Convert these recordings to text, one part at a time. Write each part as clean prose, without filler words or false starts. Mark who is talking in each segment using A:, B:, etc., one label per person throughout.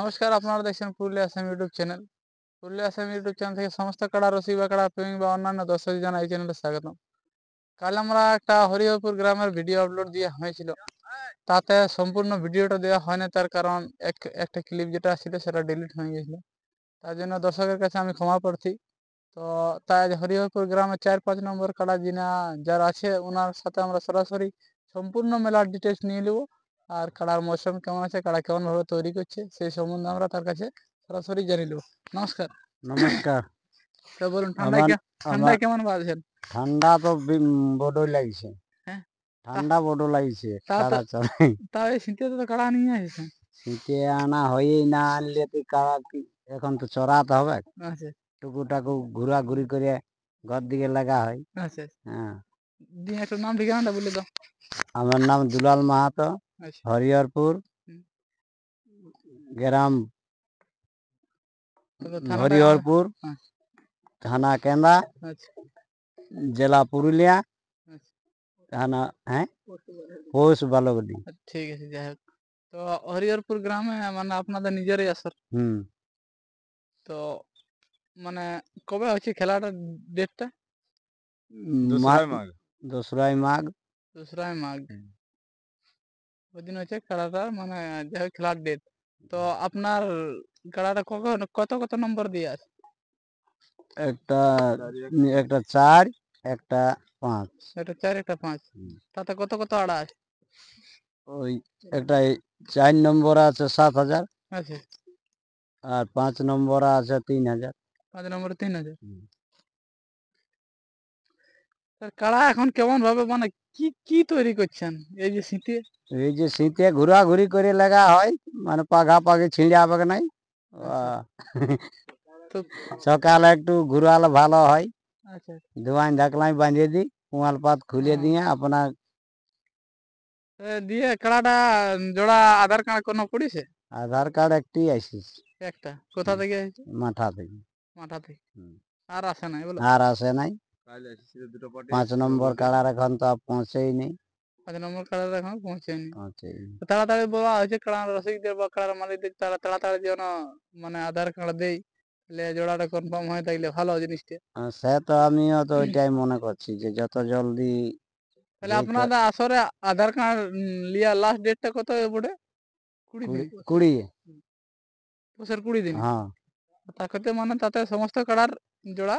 A: নমস্কার, আপনারা দেখছেন Purulia Assam YouTube channel. Purulia Assam YouTube channel থেকে সমস্ত কাড়া রসিক বা কাড়া প্রেমিক বা অন্যান্য দর্শক জানা এই চ্যানেলে স্বাগতম। কাল আমরা একটা হরিহরপুর গ্রামের ভিডিও আপলোড দেওয়া হয়েছিল, তাতে সম্পূর্ণ ভিডিওটা দেওয়া হয়নি, তার কারণ একটা ক্লিপ যেটা ছিল সেটা ডিলিট হয়ে গেছিল। তার জন্য দর্শকের কাছে আমি ক্ষমা প্রার্থী। তো তাই আজ হরিহরপুর গ্রামে 4-5 নম্বর কাড়া যারা আছে ওনার সাথে আমরা সরাসরি সম্পূর্ণ মেলার ডিটেলস নিয়ে নেবো। আর কাড়ার মৌসুম কেমন আছে, কাড়া কেমন ভাবে তৈরি করছে সেই সম্বন্ধে আমরা তার কাছে সরাসরি জেনে নেবো। নমস্কার।
B: নমস্কার।
A: তো বলুন,
B: আমার
A: ঠান্ডায় কেমন বাজছেন?
B: ঠান্ডা তো বড়ই লাগছে।
A: হ্যাঁ,
B: ঠান্ডা বড় লাগছে
A: তা তো
B: কাড়া চড়াই।
A: তাও এই শীতে তো কাড়া নিয়ে আসছেন।
B: শীতে আনা হয়েই না, আনলে তুই কাড়া এখন তো চড়াতে হবে।
A: আচ্ছা
B: টুকু টাকু ঘুরাঘুরি করে ঘর দিকে লাগা হয়।
A: আচ্ছা,
B: হ্যাঁ,
A: দিয়ে একটু নাম ঠিকানাটা বলে দাও।
B: আমার নাম দুলাল মাহাতো,
A: আচ্ছা।
B: হরিহরপুর
A: হুম,
B: গ্রাম,
A: তো থানাটা কেমন?
B: হরিহরপুর
A: আচ্ছা
B: থানা কেন্দা,
A: আচ্ছা
B: জেলা পুরুলিয়া,
A: আচ্ছা।
B: থানা পোস্ট বালগডি।
A: ঠিক আছে, যাই হোক। তো হরিহরপুর গ্রামে মানে আপনাদের নিজেরই আসর।
B: হুম।
A: তো মানে কবে হচ্ছে খেলাটা, ডেটটা?
B: দোসরাই মাঘ।
A: 2রা মাঘ। ওই দিন হচ্ছে খেলাটা, মানে যাই হোক খেলার ডেট। তো আপনার খেলাটা কখন কত কত নম্বর দিয়ে আছে?
B: একটা একটা 4, একটা 5।
A: একটা 4 একটা 5। তাতে কত কত আড়া আছে?
B: ওই একটা 4 নম্বর আছে 7,000,
A: আচ্ছা,
B: আর 5 নম্বর আছে 3,000।
A: 5 নম্বরে 3,000। কাড়া এখন কেমন ভাবে মানে কি কি তৈরি করছেন এই যে শীতে?
B: এই যে শীতে ঘোরাঘুরি করে লাগা হয়, মানে পাঘা পাখি ছিঁড়ে আবে নাই।
A: আচ্ছা। তো
B: সকালে একটু ঘুরালে ভালো হয়।
A: আচ্ছা।
B: ধোয়াই ঢাকলাই বাঁধিয়ে দিই, পুয়াল পাত খুলে দিয়ে আপনার।
A: দিয়ে কাড়াটা জোড়া আধার কার্ড কোনো পড়িছে?
B: আধার কার্ড একটি আইসিস।
A: একটা কোথা থেকে এসেছে?
B: মাথা থেকে।
A: মাঠা থেকে।
B: হুম।
A: আর আসে নাই বলো?
B: আর আসে নাই। 5 নম্বর কাড়ার এখন তো পৌঁছেই নেই।
A: 5 নম্বর কাড়াটা এখন পৌঁছেনি।
B: পৌঁছেই নেই।
A: তো তাড়াতাড়ি বলা হয়েছে কাড়ার রসিকদের বা কাড়ার মালিকদের, তারা তাড়াতাড়ি যেন মানে আধার কার্ড দেই, তাহলে জোড়াটা কনফার্ম হয়ে থাকলে ভালো জিনিসটা।
B: সে তো আমিও তো ওইটাই মনে করছি যে যত জলদি
A: তাহলে
B: যেই
A: আপনাদের আসরে আধার কার্ড লিয়া লাস্ট ডেটটা কত বটে? 20 দিন।
B: 20।
A: বছর 20 দিন।
B: হ্যাঁ,
A: তাতে মানে তাতে সমস্ত কাড়ার জোড়া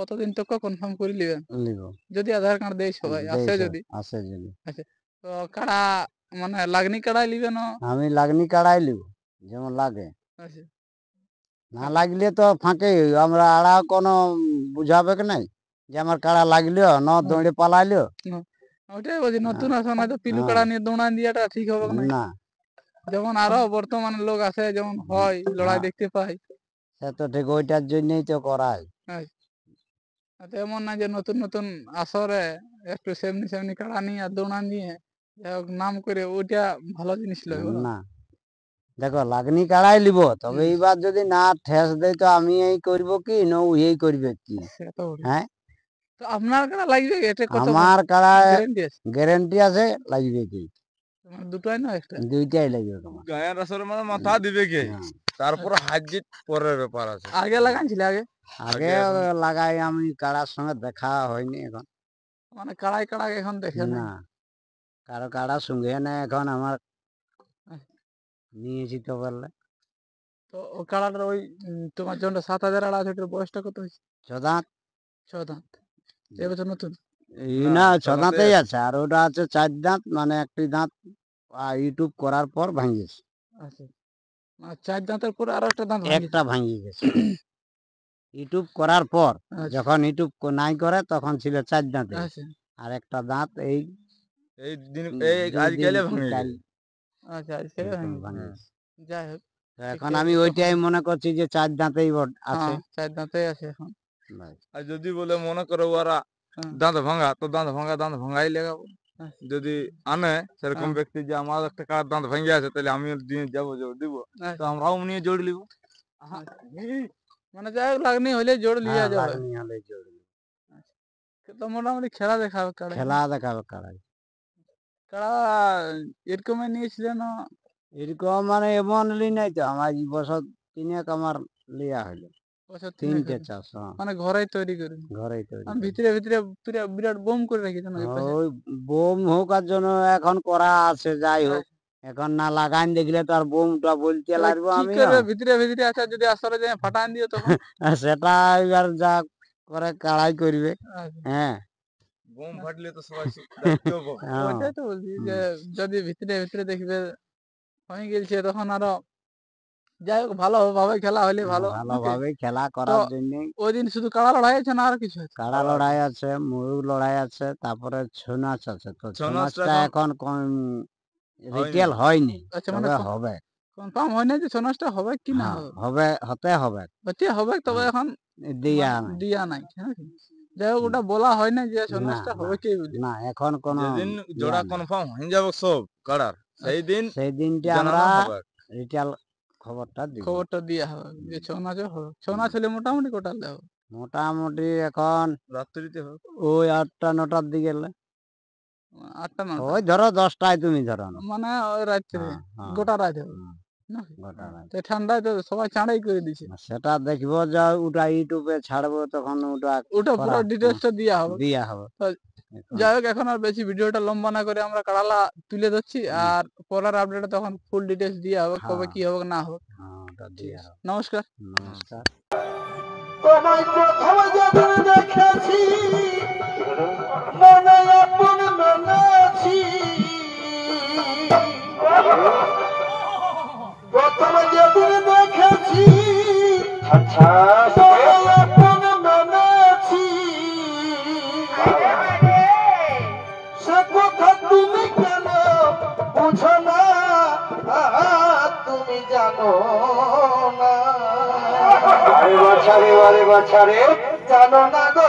A: অতদিন তক কনফার্ম করে নেবেন,
B: লিব
A: যদি আধার কার্ড দেয় সবাই আসে
B: দেইছে
A: যদি।
B: আছে যদি।
A: আচ্ছা। তো কাড়া মানে লাগনি কাড়াই লিবেন?
B: আমি লাগনি কাড়াই লিব যেমন লাগে।
A: আচ্ছা।
B: না লাগলে তো ফাঁকে আমরা আড়া কোনো বুঝাবে কি নাই যে আমার কাড়া লাগলিও ন দৌড়ে পালাইলিও।
A: ওটাই বলছি, নতুন আসা নয়তো পিলু
B: হ্যাঁ,
A: কাড়া নিয়ে দৌড়ান দিয়াটা ঠিক হবে না।
B: না।
A: যেমন আরো বর্তমানে লোক আছে, যেমন হয় লড়াই
B: হ্যাঁ,
A: দেখতে পাই।
B: সে তো ঠিক ওইটার জন্যই তো করাই।
A: আচ্ছা, এমন না যে নতুন নতুন আসরে একটু সেমনি সেমনি কাড়া নিয়ে আর দৌড়ান দিয়ে যাই হোক নাম করে, ওইটা ভালো জিনিস লয় বলো।
B: না, দেখো লাগনি কাড়াই লিব, তবে
A: হুম,
B: এইবার যদি না ঠেস দেয় তো আমি এই করব কি ন এই করবে কি।
A: সেটা তো বটে।
B: হ্যাঁ,
A: আপনার কাড়া লাগবে এটা কত
B: আমার কাড়ায়
A: গ্যারেন্টি আছে?
B: গ্যারেন্টি আছে লাগবে কি।
A: মানে দুটোই না একটা?
B: দুইটাই লাগবে তোমার।
C: গায়ের আসরে মানে মাথা দিবে কে,
B: হ্যাঁ।
C: তারপরে হাত জিত পরের ব্যাপার আছে।
A: আগে লাগাইছিল আগে?
B: আগে লাগাই, আমি কাড়ার সঙ্গে দেখা হয়নি এখন।
A: মানে কাড়াই কাড়াই এখন দেখে নাই?
B: না, কারো কাড়া সঙ্গে না এখন আমার নিয়েছি তো বললে।
A: তো ও কাড়াটার ওই তোমার জন্য 7,000 আড়া আছে, ওটার বয়সটা কত হয়েছে?
B: ছদাঁত।
A: 6 দাঁত। এবছর নতুন?
B: এই
C: না,
B: না,
C: ছদাঁতেই
B: ছদাঁতেই আছে, আর ওটা আছে 4 দাঁত, মানে একটি দাঁত ইউটিউব করার পর ভাঙিয়েছে।
A: আচ্ছা, মানে 4 দাঁতের পরে আরো একটা দাঁত ভাঙিয়েছে?
B: একটা ভাঙিয়ে গেছে ইউটিউব করার পর।
A: আচ্ছা
B: যখন ইউটিউব নাই করে তখন ছিল 4 দাঁতে,
A: আচ্ছা
B: আর একটা দাঁত এই
C: এই দিন, এই
B: 2 দিন
C: আজকালে
B: কি
C: ভাঙে
B: কাল
C: গেছে।
A: আচ্ছা, সেটা
B: এরকম
A: ভাঙিয়েছে।
C: হ্যাঁ।
B: ভাঙিয়েছে।
A: যাই হোক,
B: তো এখন
A: ঠিকই
B: আমি
A: আছে তখন।
B: ওইটাই মনে করছি যে 4 দাঁতেই আছে।
A: হ্যাঁ, 4 দাঁতেই আছে এখন।
B: ব্যাস।
C: আর যদি বলে মনে করো ওরা
A: হ্যাঁ
C: দাঁত ভাঙা, তো দাঁত ভাঙাই লাগাবো।
A: আচ্ছা,
C: যদি আনে সেরকম
A: হ্যাঁ
C: ব্যক্তি যে আমার একটা কার দাঁত ভেঙে আছে, তাহলে আমি দিয়ে যাবো দিব, তো
A: আচ্ছা,
C: আমরাও নিয়ে জোড় নিব।
A: আচ্ছা। মানে যাই হোক লাগনি হলে জোড় লিয়া
B: হ্যাঁ,
A: যাবে।
B: লাগনি হলে জরুরি।
A: আচ্ছা, তো মোটামুটি খেলা দেখাবে কাড়া।
B: খেলা দেখাবে কাড়াই।
A: কাড়া এরকমই নিয়েছিলেন
B: এরকম মানে এমন লি নাই তো আমার এই বছর তিনেক আমার লিয়া হলো
A: বছর
B: তিনটে
A: তিনেক
B: চাষ
A: মানে ঘরেই তৈরি করে
B: ঘরেই তৈরি
A: আমি
B: করি।
A: ভিতরে ভিতরে পুরা বিরাট বোম করে রেখেছেন ওই পাশে
B: ওই বোম হোক আর জন্য এখন করা আছে যাই হোক এখন না লাগাইন দেখলে তো আর বোমটা বলতে
A: তাহলে
B: লাগবো
A: কি
B: আমি
A: করবে ভিতরে ভিতরে আছে যদি আসরে যায় ফাটান দিও তখন
B: সেটা এবার যা করে কাড়াই করবে
A: আচ্ছা।
B: হ্যাঁ
C: বোম ফাটলে তো সবাই দেখতেও পাবে।
B: হ্যাঁ,
A: ওইটাই তো বলছি যে যদি ভিতরে ভিতরে দেখবে হয়ে গেছে তখন আরো যাই হোক ভালোভাবে খেলা হলে ভালো নাকি?
B: ভালোভাবে খেলা করার জন্য
A: ওই দিন শুধু কাড়া লড়াই আছে না আর কিছু আছে
B: কাড়া লড়াই আছে ময়ূর লড়াই আছে তারপরে ছৌ নাচ আছে তো ছৌ
C: ছৌ নাচটা
B: নাচটা এখন রিটেল হয়নি
A: আচ্ছা মানে
B: তবে হবে
A: কনফার্ম হয় না যে ছৌ নাচটা হবে কি না
B: হ্যাঁ,
A: হবে
B: হতে হবে
A: হতে হবে তবে এখন
B: দিয়া
A: মানে দিয়া নাই নাকি? যাই হোক ওটা বলা হয় না যে ছৌ
B: না,
A: নাচটা হবে
B: না।
A: কে বলি
B: না এখন কোন
C: যেদিন জোড়া কনফার্ম হয়ে যাবে সব কাড়ার সেই দিন
B: সেই দিনটা
C: জানানো
B: আমরা
C: হবে।
B: রিটেল খবরটা দিব
A: খবরটা দিয়া হবে যে ছৌ নাচও হবে ছৌ নাচ হলে মোটামুটি কোটা হবে
B: মোটামুটি এখন
C: রাত্রিতে হবে।
B: ওই 8টা-9টার দিকে
A: 8টা-9টা
B: ওই ধরো 10টায় তুমি ধরো না।
A: মানে ওই রাত্রে
B: হ্যাঁ, হ্যাঁ,
A: গোটা রাত হবে
B: হ্যাঁ,
A: নাকি?
B: গোটা রাত।
A: তো ঠান্ডায় তো সবাই চাঁড়াই করে দিছে
B: সেটা দেখবো যা ওটা ইউটিউবে ছাড়বো তখন ওটা
A: ওটা পুরো
B: করা-
A: ডিটেলসটা দিয়া হবে
B: দিয়া হবে
A: তো যাই হোক এখন আর বেশি ভিডিওটা লম্বা না করে আমরা কাড়ালা তুলে ধরছি আর পরের আপডেটে তখন ফুল ডিটেলস দিয়া হবে কবে
B: হ্যাঁ।
A: কি হবে না হবে
B: হ্যাঁ, ওটা দিয়া হবে।
A: নমস্কার
B: নমস্কার
D: তোমায় প্রথম যেদিন দেখেছি মনে আপন মেনেছি প্রথম যেদিন দেখেছি মনে আপন মেনেছি সে কথা তুমি কেন বুঝো না তুমি জানো না আরে বাছারে জানো না গো